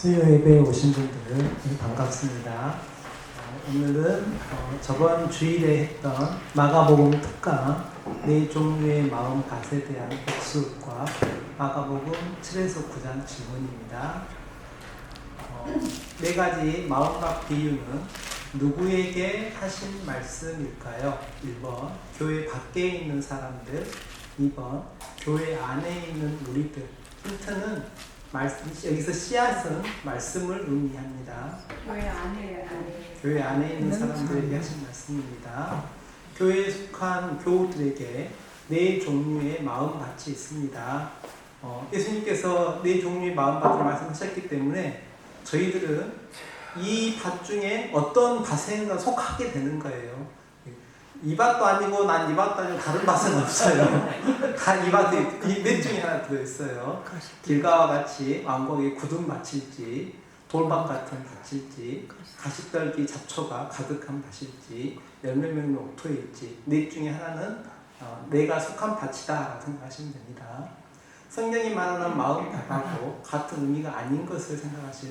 수요 예배에 오신 분들 반갑습니다. 오늘은 저번 주일에 했던 마가복음 특강 네 종류의 마음밭에 대한 복습과 마가복음 7에서 9장 질문입니다. 네 가지 마음밭 비유는 누구에게 하신 말씀일까요? 1번 교회 밖에 있는 사람들, 2번 교회 안에 있는 우리들. 힌트는 여기서 씨앗은 말씀을 의미합니다. 교회 안에 있는 사람들에게 하신 말씀입니다. 교회에 속한 교우들에게 네 종류의 마음밭이 있습니다. 예수님께서 네 종류의 마음밭을 말씀하셨기 때문에 저희들은 이 밭 중에 어떤 밭에 속하게 되는 거예요. 이 밭도 아니고 난 이 밭도 아니고 다른 밭은 없어요. 다 이 밭에 몇 중에 하나 들어있어요. 길가와 같이 왕국의 굳은 밭일지, 돌밭 같은 밭일지, 가시떨기 잡초가 가득한 밭일지, 열매 맺는 옥토일지, 넷 중에 하나는 내가 속한 밭이다 생각하시면 됩니다. 성경이 말하는 마음밭하고 같은 의미가 아닌 것을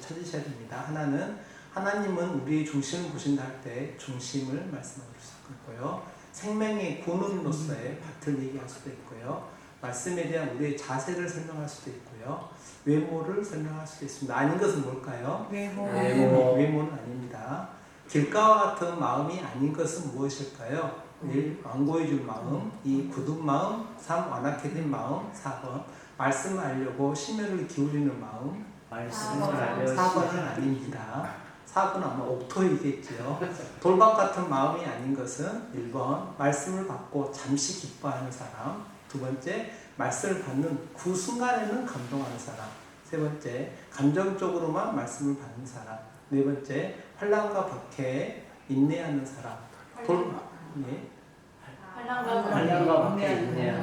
찾으셔야 됩니다. 하나는 하나님은 우리의 중심을 보신다 할 때 중심을 말씀하실 수 있고요. 생명의 근원으로서의 밭을 얘기할 수도 있고요. 말씀에 대한 우리의 자세를 설명할 수도 있고요. 외모를 설명할 수도 있습니다. 아닌 것은 뭘까요? 외모는 아닙니다. 길가와 같은 마음이 아닌 것은 무엇일까요? 1. 완고해 줄 마음, 2. 굳은 마음, 3. 완악해 진 마음, 4번 말씀을 알려고 심혈을 기울이는 마음. 4번은 아닙니다. 4번 아마 옥토이겠죠. 돌밭 같은 마음이 아닌 것은 1번 말씀을 받고 잠시 기뻐하는 사람, 두 번째 말씀을 받는 그 순간에는 감동하는 사람, 세 번째 감정적으로만 말씀을 받는 사람, 네 번째 환난과 박해에 인내하는 사람.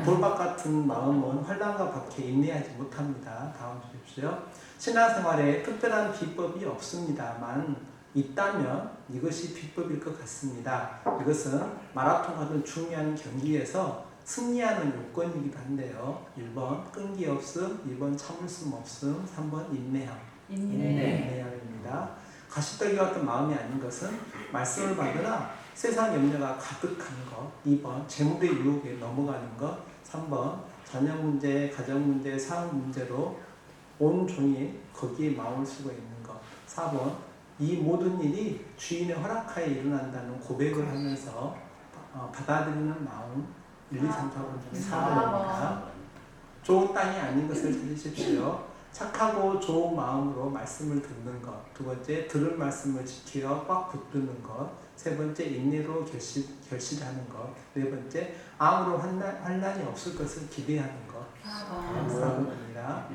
돌밭 같은 마음은 환난과 박해에 인내하지 못합니다. 다음 주십시오. 신앙생활에 특별한 비법이 없습니다만 있다면 이것이 비법일 것 같습니다. 이것은 마라톤 같은 중요한 경기에서 승리하는 요건이기도 한데요. 1번 끈기 없음, 2번 참을 수 없음, 3번 인내함입니다. 가시떨기 같은 마음이 아닌 것은 말씀을 받으나 세상 염려가 가득한 것, 2번 재물의 유혹에 넘어가는 것, 3번 자녀 문제, 가정 문제, 사업 문제로 온 종일 거기에 마음을 쓰고 있는 것, 4번 이 모든 일이 주인의 허락하에 일어난다는 고백을 하면서 받아들이는 마음. 1, 2, 3, 4번 중에 4번입니다. 좋은 땅이 아닌 것을 찾으십시오. 착하고 좋은 마음으로 말씀을 듣는 것, 두 번째 들은 말씀을 지키어 꽉 붙드는 것, 세 번째 인내로 결실하는 것, 네 번째 아무런 환난이 없을 것을 기대하는 것. 4번입니다.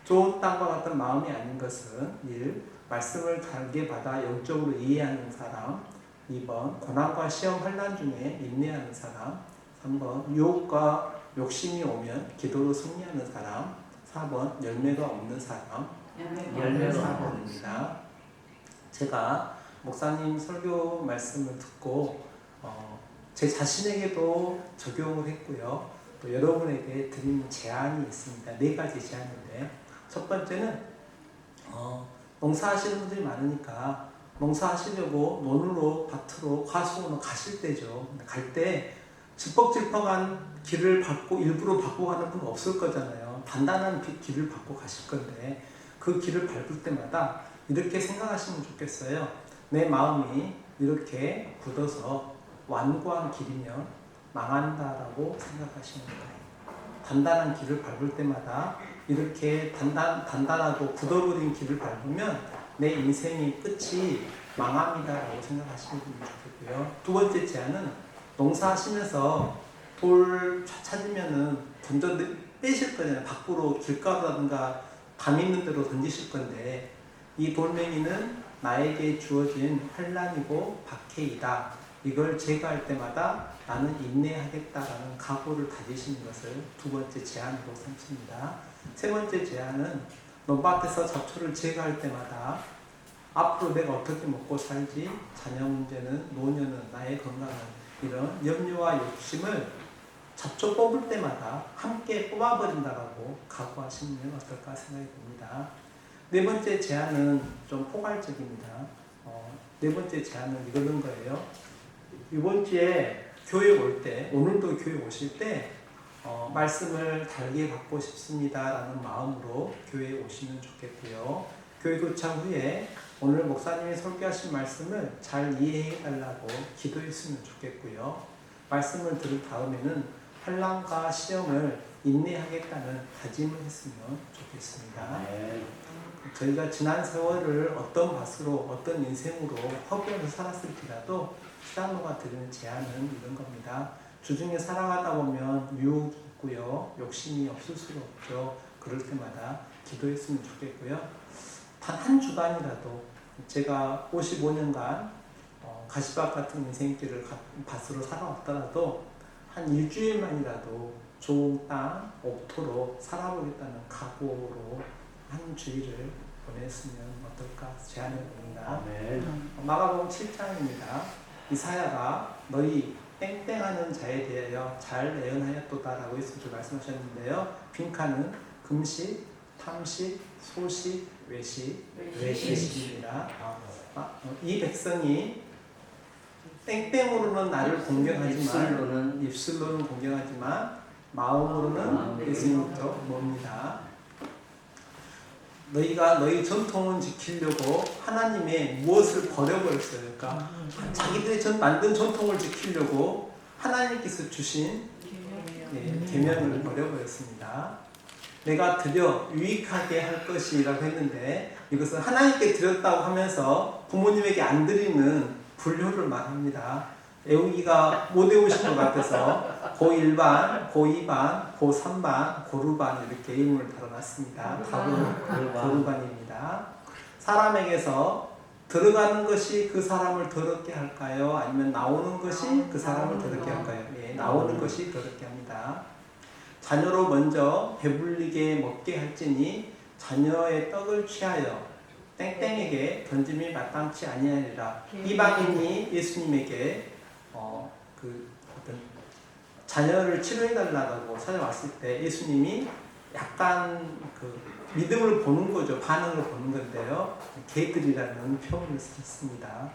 좋은 땅과 같은 마음이 아닌 것은 1. 말씀을 달게 받아 영적으로 이해하는 사람, 2번 고난과 시험 환난 중에 인내하는 사람, 3번 유혹과 욕심이 오면 기도로 승리하는 사람, 4번 열매가 없는 사람. 4번입니다. 제가 목사님 설교 말씀을 듣고 제 자신에게도 적용을 했고요. 또 여러분에게 드리는 제안이 있습니다. 네 가지 제안인데, 첫 번째는 농사하시는 분들이 많으니까 농사하시려고 논으로 밭으로 과수원으로 가실 때죠. 갈 때 질퍽질퍽한 길을 밟고 일부러 밟고 가는 분은 없을 거잖아요. 단단한 길을 밟고 가실 건데 그 길을 밟을 때마다 이렇게 생각하시면 좋겠어요. 내 마음이 이렇게 굳어서 완고한 길이면 망한다라고 생각하시는 거예요. 단단한 길을 밟을 때마다 이렇게 단단하고 굳어버린 길을 밟으면 내 인생의 끝이 망합니다라고 생각하시는 분이 좋겠고요. 두 번째 제안은 농사하시면서 돌 찾으면은 빼실 거잖아요. 밖으로 길가라든가 담 있는 데로 던지실 건데 이 돌멩이는 나에게 주어진 환난이고 박해이다. 이걸 제거할 때마다 나는 인내하겠다라는 각오를 다지시는 것을 두 번째 제안으로 삼습니다. 세 번째 제안은 논밭에서 잡초를 제거할 때마다 앞으로 내가 어떻게 먹고 살지, 자녀 문제는, 노년은, 나의 건강은, 이런 염려와 욕심을 잡초 뽑을 때마다 함께 뽑아버린다라고 각오하시면 어떨까 생각이 듭니다. 네 번째 제안은 좀 포괄적입니다. 네 번째 제안은 이런 거예요. 이번 주에 교회 올 때, 오늘도 교회 오실 때 말씀을 달게 받고 싶습니다라는 마음으로 교회에 오시면 좋겠고요. 교회 도착 후에 오늘 목사님이 설교하신 말씀을 잘 이해해 달라고 기도했으면 좋겠고요. 말씀을 들은 다음에는 환난과 시험을 인내하겠다는 다짐을 했으면 좋겠습니다. 저희가 지난 세월을 어떤 밭으로 어떤 인생으로 허비하며 살았을지라도 시장로가 드리는 제안은 이런 겁니다. 주중에 살아가다 보면 유혹이 있고요. 욕심이 없을 수가 없죠. 그럴 때마다 기도했으면 좋겠고요. 단 한 주간이라도 제가 55년간 가시밭 같은 인생길을 밭으로 살아왔더라도 한 일주일만이라도 좋은 땅, 옥토로 살아보겠다는 각오로 한 주일을 보냈으면 어떨까 제안해 봅니다. 마가복음 7장입니다. 이사야가 너희 땡땡하는 자에 대하여 잘 예언하였도다라고 예수님께서 말씀하셨는데요. 빈칸은 금식, 탐식, 소식, 외식입니다. 이 백성이 땡땡으로는 나를 공경하지만 입술로는 공경하지만 마음으로는 예수님부터 멉니다. 너희가 너희 전통을 지키려고 하나님의 무엇을 버려버렸어요. 그러니까 자기들이 만든 전통을 지키려고 하나님께서 주신 계명을 버려버렸습니다. 내가 드려 유익하게 할 것이라고 했는데 이것은 하나님께 드렸다고 하면서 부모님에게 안 드리는 불효를 말합니다. 외우기가 못 외우신 것 같아서 고1반, 고2반, 고3반, 고루반 이렇게 이름을 달아놨습니다. 답은 고루반입니다. 사람에게서 들어가는 것이 그 사람을 더럽게 할까요? 아니면 나오는 것이 그 사람을 더럽게 할까요? 나오는 것이 더럽게 합니다. 자녀로 먼저 배불리게 먹게 할지니 자녀의 떡을 취하여 땡땡에게 던짐이 마땅치 아니하리라. 이방인이 예수님에게 어떤 자녀를 치료해달라고 찾아왔을 때 예수님이 약간 믿음을 보는 거죠. 반응을 보는 건데요. 개들이라는 표현을 쓰셨습니다.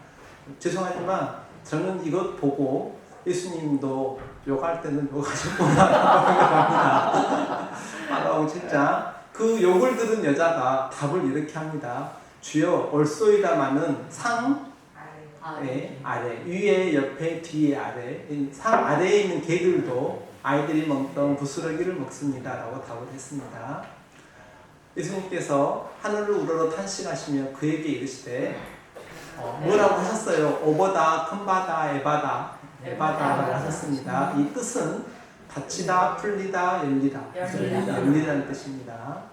죄송하지만 저는 이것 보고 예수님도 욕할 때는 욕하셨구나 생각합니다. 마가복음 7장 그 욕을 들은 여자가 답을 이렇게 합니다. 주여 올소이다마는 상 아래 위에 옆에 뒤에 아래 상 아래에 있는 개들도 아이들이 먹던 부스러기를 먹습니다 라고 답을 했습니다. 예수님께서 하늘을 우러러 탄식하시며 그에게 이르시되 뭐라고 하셨어요? 오보다 큰바다 에바다라고 하셨습니다. 이 뜻은 닫히다 풀리다 열리다는 뜻입니다.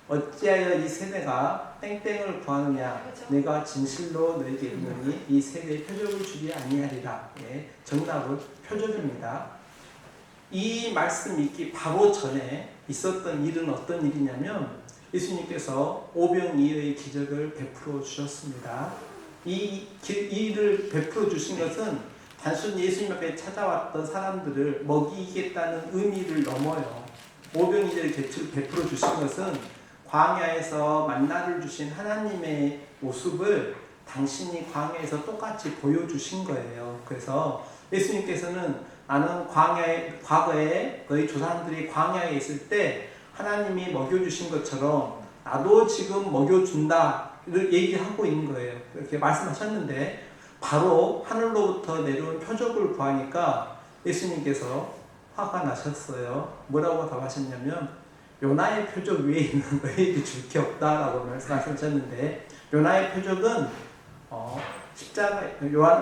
어찌하여 이 세대가 땡땡을 구하느냐? 내가 진실로 너에게 이르노니 이 세대에 표적을 주지 아니하리라. 정답은 표적입니다. 이 말씀 읽기 바로 전에 있었던 일은 어떤 일이냐면 예수님께서 오병이어의 기적을 베풀어 주셨습니다. 이 일을 베풀어 주신 것은 단순히 예수님 앞에 찾아왔던 사람들을 먹이겠다는 의미를 넘어요. 오병이어를 베풀어 주신 것은 광야에서 만나를 주신 하나님의 모습을 당신이 광야에서 똑같이 보여주신 거예요. 그래서 예수님께서는 나는 과거에 너희 조상들이 광야에 있을 때 하나님이 먹여주신 것처럼 나도 지금 먹여준다를 얘기하고 있는 거예요. 이렇게 말씀하셨는데 바로 하늘로부터 내려온 표적을 구하니까 예수님께서 화가 나셨어요. 뭐라고 답하셨냐면 요나의 표적 위에 있는 너희에게 줄 게 없다라고 말씀하셨는데 요나의 표적은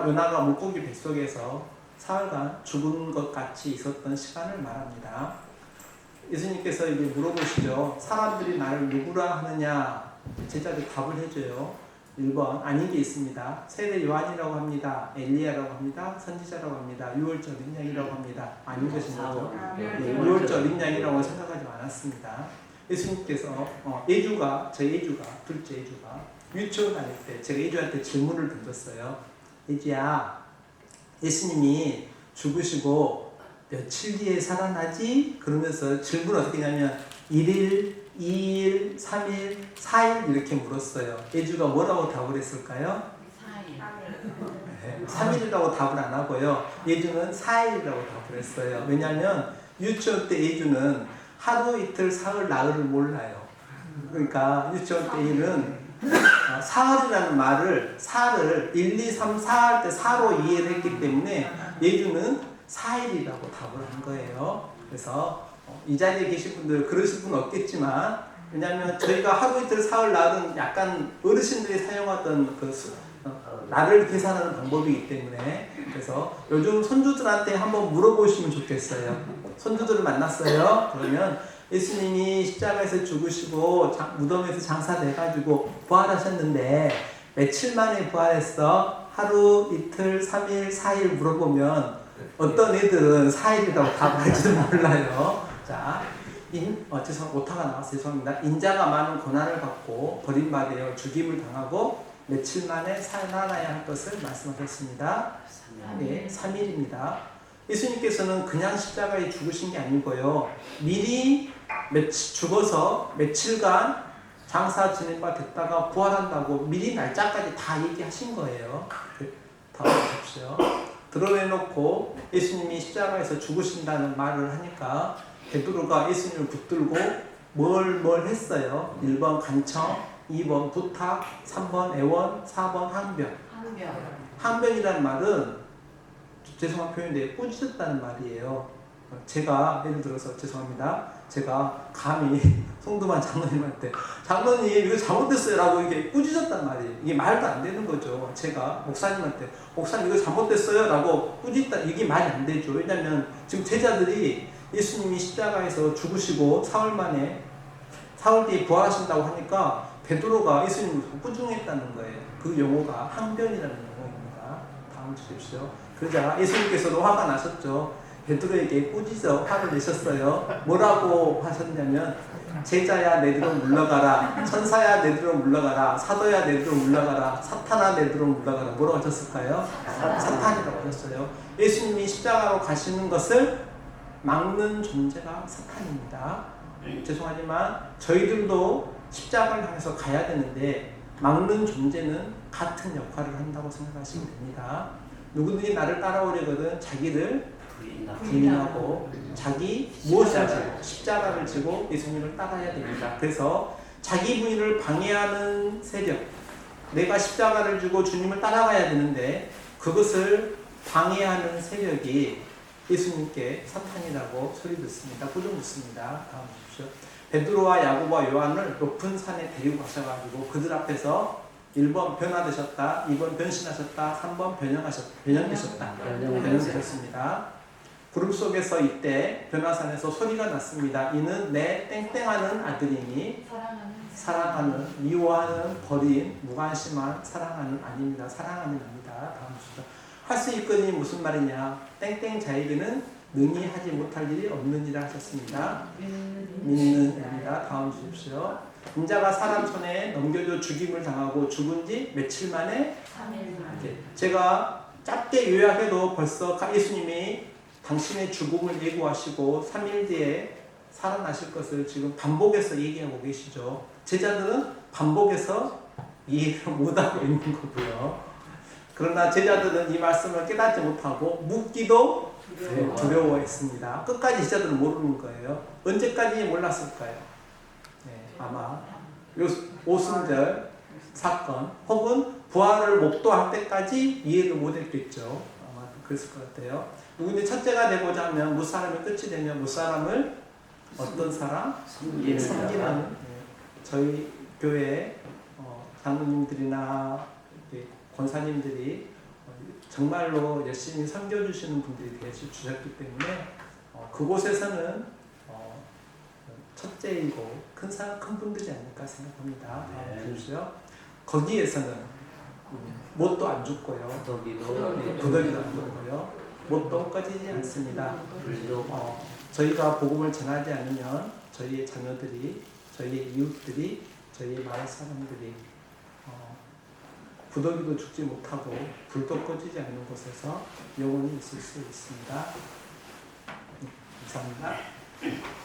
요나가 물고기 뱃속에서 사흘간 죽은 것 같이 있었던 시간을 말합니다. 예수님께서 이제 물어보시죠. 사람들이 나를 누구라 하느냐? 제자들이 답을 해줘요. 1번 아닌 게 있습니다. 세례 요한이라고 합니다. 엘리야라고 합니다. 선지자라고 합니다. 유월절 어린 양이라고 합니다. 아닌 것인 거죠. 유월절 어린 양이라고 생각하지 않았습니다. 예수님께서 둘째 예주가 유치원 다닐 때 제가 예주한테 질문을 던졌어요. 예주야, 예수님이 죽으시고 며칠 뒤에 살아나지? 그러면서 질문을 어떻게 하냐면 1일, 2일, 3일, 4일 이렇게 물었어요. 예주가 뭐라고 답을 했을까요? 3일이라고 답을 안 하고요. 예주는 4일이라고 답을 했어요. 왜냐하면 유치원 때 예주는 하루 이틀 사흘 나흘을 몰라요. 그러니까 유치원 때 얘는 사흘이라는 말을 사를 1, 2, 3, 4 할 때 4로 이해를 했기 때문에 예주는 4일이라고 답을 한 거예요. 그래서 이 자리에 계신 분들 그러실 분 없겠지만 왜냐하면 저희가 하루 이틀 사흘 나흘은 약간 어르신들이 사용하던 그 날을 계산하는 방법이기 때문에 그래서 요즘 손주들한테 한번 물어보시면 좋겠어요. 손주들을 만났어요. 그러면 예수님이 십자가에서 죽으시고 무덤에서 장사돼가지고 부활하셨는데 며칠 만에 부활했어? 하루, 이틀, 3일, 4일 물어보면 어떤 애들은 4일이라고 답할지도 몰라요. 자, 오타가 나왔어요. 죄송합니다. 인자가 많은 고난을 받고 버림받아 죽임을 당하고 며칠 만에 살아나야 할 것을 말씀하셨습니다. 네, 3일입니다. 예수님께서는 그냥 십자가에 죽으신 게 아니고요. 미리 죽어서 며칠간 장사 진행바 됐다가 부활한다고 미리 날짜까지 다 얘기하신 거예요. 다음 보십시오. 드러내놓고 예수님이 십자가에서 죽으신다는 말을 하니까 베드로가 예수님을 붙들고 뭘 했어요? 1번 간청, 2번 부탁, 3번 애원, 4번 항변. 항변이라는 말은 죄송한 표현인데 꾸짖었다는 말이에요. 제가 예를 들어서 죄송합니다. 제가 감히 송두만 장로님한테 장로님 이거 잘못됐어요 라고 이게 꾸짖었단 말이에요. 이게 말도 안 되는 거죠. 제가 목사님한테 목사님 이거 잘못됐어요 라고 꾸짖다 이게 말이 안 되죠. 왜냐하면 지금 제자들이 예수님이 십자가에서 죽으시고 사흘 뒤에 부활하신다고 하니까 베드로가 예수님을 꾸중했다는 거예요. 그 용어가 항변이라는 용어입니다. 다음 주십시오. 그러자 예수님께서도 화가 나셨죠. 베드로에게 꾸짖어 화를 내셨어요. 뭐라고 하셨냐면 제자야 내들어 물러가라, 천사야 내들어 물러가라, 사도야 내들어 물러가라, 사탄아 내들어 물러가라. 뭐라고 하셨을까요? 사탄이라고 하셨어요. 예수님이 십자가로 가시는 것을 막는 존재가 사탄입니다. 죄송하지만 저희들도 십자가를 향해서 가야 되는데 막는 존재는 같은 역할을 한다고 생각하시면 됩니다. 누구든지 나를 따라오려거든 자기를 부인하고 자기 무엇을 지고 십자가를 지고 예수님을 따라야 됩니다. 그래서 자기 부인을 방해하는 세력, 내가 십자가를 지고 주님을 따라가야 되는데 그것을 방해하는 세력이 예수님께 사탄이라고 소리 듣습니다. 꾸중 듣습니다. 다음 보십시오. 베드로와 야고보와 요한을 높은 산에 데리고 가셔가지고 그들 앞에서 1번 변화되셨다, 2번 변신하셨다, 3번 변형되셨습니다. 구름 속에서 이때 변화산에서 소리가 났습니다. 이는 내 땡땡하는 아들이니 사랑하는, 미워하는, 버린, 무관심한 사랑하는 아닙니다. 사랑하는 아니다. 다음 주죠. 할 수 있거니 무슨 말이냐? 땡땡 자에게는 능히 하지 못할 일이 없느니라 하셨습니다. 믿는 입니다. 다음 주십시오. 인자가 사람 손에 넘겨져 죽임을 당하고 죽은 지 며칠 만에? 3일 만에. 제가 짧게 요약해도 벌써 예수님이 당신의 죽음을 예고하시고 3일 뒤에 살아나실 것을 지금 반복해서 얘기하고 계시죠. 제자들은 반복해서 이해를 못하고 있는 거고요. 그러나 제자들은 이 말씀을 깨닫지 못하고 묻기도 두려워했습니다. 끝까지 제자들은 모르는 거예요. 언제까지 몰랐을까요? 네, 아마 오순절 사건 혹은 부활을 목도할 때까지 이해를 못했겠죠. 아마 그랬을 것 같아요. 누구든지 첫째가 되고자 하면 무사람이 끝이 되면 무사람을 어떤 사람? 섬기는 저희 교회 장로님들이나 권사님들이 정말로 열심히 섬겨주시는 분들이 계셔주셨기 때문에 그곳에서는 첫째이고 큰 분들이 아닐까 생각합니다. 다음 보십시오. 거기에서는 못도 안 죽고요. 부더기도 안 죽고요. 못도 꺼지지 않습니다. 저희가 복음을 전하지 않으면 저희의 자녀들이, 저희의 이웃들이, 저희의 마을 사람들이 부더기도 죽지 못하고 불도 꺼지지 않는 곳에서 영원히 있을 수 있습니다. 감사합니다.